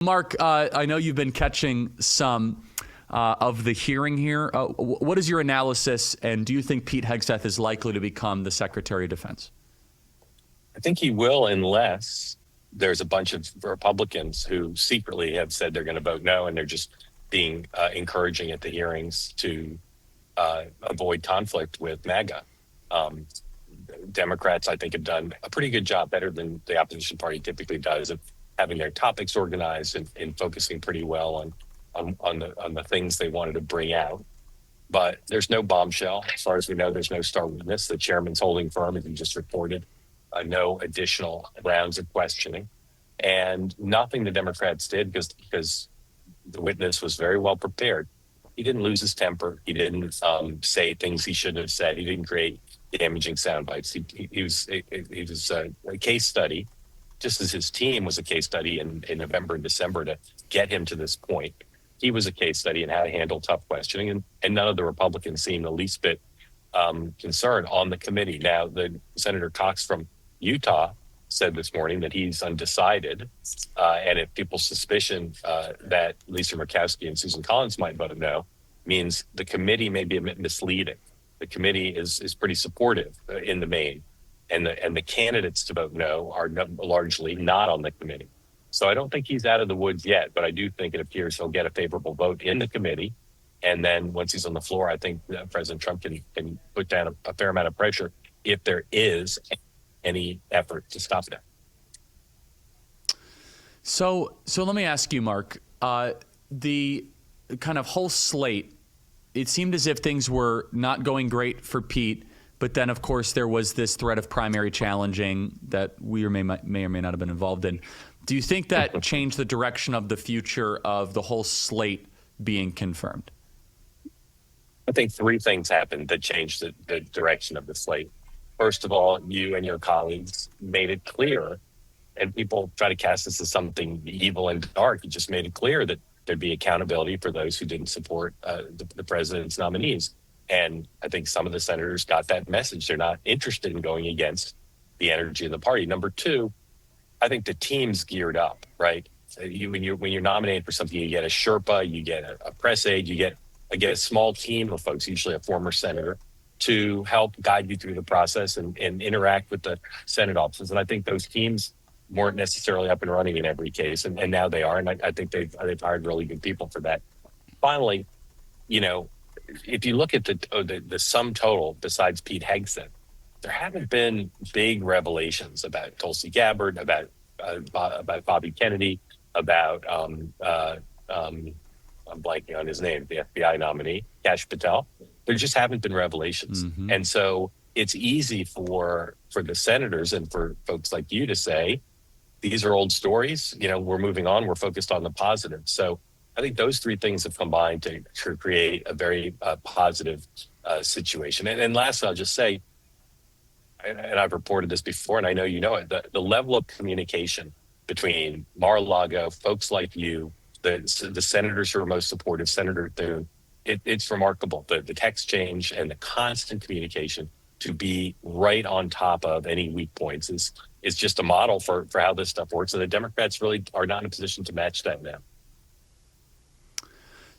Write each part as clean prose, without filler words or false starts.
Mark, I know you've been catching some of the hearing here. What is your analysis, and do you think Pete Hegseth is likely to become the Secretary of Defense? I think he will, unless there's a bunch of Republicans who secretly have said they're going to vote no, and they're just being encouraging at the hearings to avoid conflict with MAGA. Democrats, I think, have done a pretty good job, better than the opposition party typically does, of having their topics organized and focusing pretty well on the things they wanted to bring out. But there's no bombshell. As far as we know, there's no star witness. The chairman's holding firm, as he just reported, no additional rounds of questioning. And nothing the Democrats did, because the witness was very well prepared. He didn't lose his temper. He didn't say things he shouldn't have said. He didn't create damaging sound bites. He was a case study, just as his team was a case study in November and December to get him to this point. He was a case study in how to handle tough questioning, and none of the Republicans seemed the least bit concerned on the committee. Now, the Senator Cox from Utah said this morning that he's undecided, and if people's suspicion that Lisa Murkowski and Susan Collins might vote no means the committee may be a bit misleading. The committee is pretty supportive in the main, and the candidates to vote no are largely not on the committee. So I don't think he's out of the woods yet, but I do think it appears he'll get a favorable vote in the committee. And then once he's on the floor, I think President Trump can put down a fair amount of pressure if there is any effort to stop that. So let me ask you, Mark, the kind of whole slate, it seemed as if things were not going great for Pete, but then, of course, there was this threat of primary challenging that we may or may not have been involved in. Do you think that changed the direction of the future of the whole slate being confirmed? I think three things happened that changed the direction of the slate. First of all, you and your colleagues made it clear, and people try to cast this as something evil and dark. You just made it clear that there'd be accountability for those who didn't support the president's nominees. And I think some of the senators got that message. They're not interested in going against the energy of the party. Number two, I think the team's geared up, right? When you're nominated for something, you get a Sherpa, you get a press aide, you get a small team of folks, usually a former senator, to help guide you through the process and interact with the Senate offices. And I think those teams weren't necessarily up and running in every case, and now they are. And I think they've hired really good people for that. Finally, if you look at the sum total, besides Pete Hegseth, there haven't been big revelations about Tulsi Gabbard, about Bobby Kennedy, about I'm blanking on his name, the FBI nominee, Kash Patel. There just haven't been revelations. Mm-hmm. And so it's easy for the senators and for folks like you to say, these are old stories, we're moving on, we're focused on the positive. So I think those three things have combined to create a very positive situation. And lastly, I'll just say, and I've reported this before, and I know you know it, the level of communication between Mar-a-Lago, folks like you, the senators who are most supportive, Senator Thune, it's remarkable. The text change and the constant communication to be right on top of any weak points is just a model for how this stuff works. And the Democrats really are not in a position to match that now.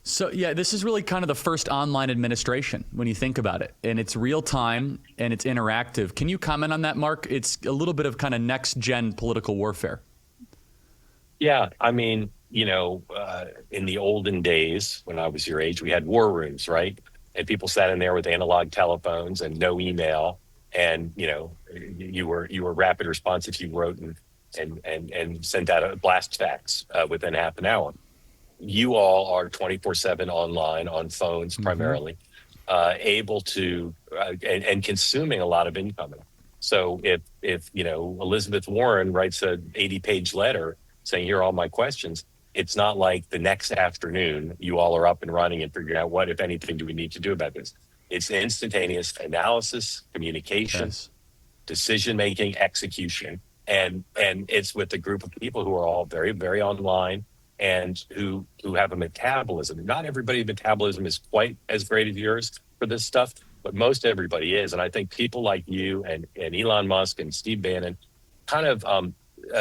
So, yeah, this is really kind of the first online administration when you think about it. And it's real time and it's interactive. Can you comment on that, Mark? It's a little bit of kind of next gen political warfare. Yeah, I mean, in the olden days, when I was your age, we had war rooms, right? And people sat in there with analog telephones and no email. And, you were rapid response if you wrote and sent out a blast fax within half an hour. You all are 24/7 online on phones, mm-hmm. primarily, able to and consuming a lot of incoming. So if Elizabeth Warren writes an 80-page letter saying, here are all my questions, it's not like the next afternoon you all are up and running and figuring out what, if anything, do we need to do about this. It's instantaneous analysis, communication, yes. Decision-making, execution. And it's with a group of people who are all very, very online and who have a metabolism. Not everybody's metabolism is quite as great as yours for this stuff, but most everybody is. And I think people like you and Elon Musk and Steve Bannon kind of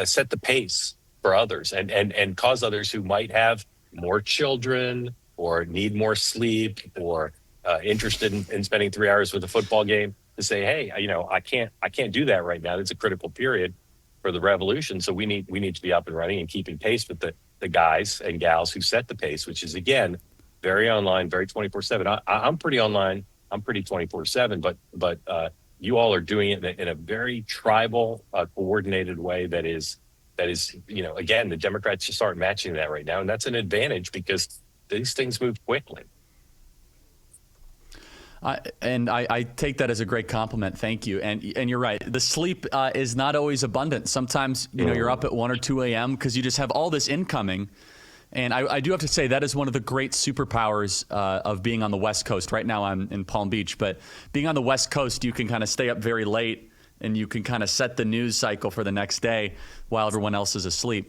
set the pace for others, and cause others who might have more children or need more sleep or interested in spending 3 hours with a football game to say, hey, I can't do that right now. It's a critical period for the revolution. So we need to be up and running and keeping pace with the guys and gals who set the pace, which is, again, very online, very 24/7. I'm pretty online. I'm pretty 24/7, but you all are doing it in a very tribal, coordinated way that is, again, the Democrats just aren't matching that right now. And that's an advantage because these things move quickly. I take that as a great compliment. Thank you. And you're right. The sleep is not always abundant. Sometimes, you're up at 1 or 2 a.m. because you just have all this incoming. And I do have to say that is one of the great superpowers of being on the West Coast. Right now I'm in Palm Beach, but being on the West Coast, you can kind of stay up very late and you can kind of set the news cycle for the next day while everyone else is asleep.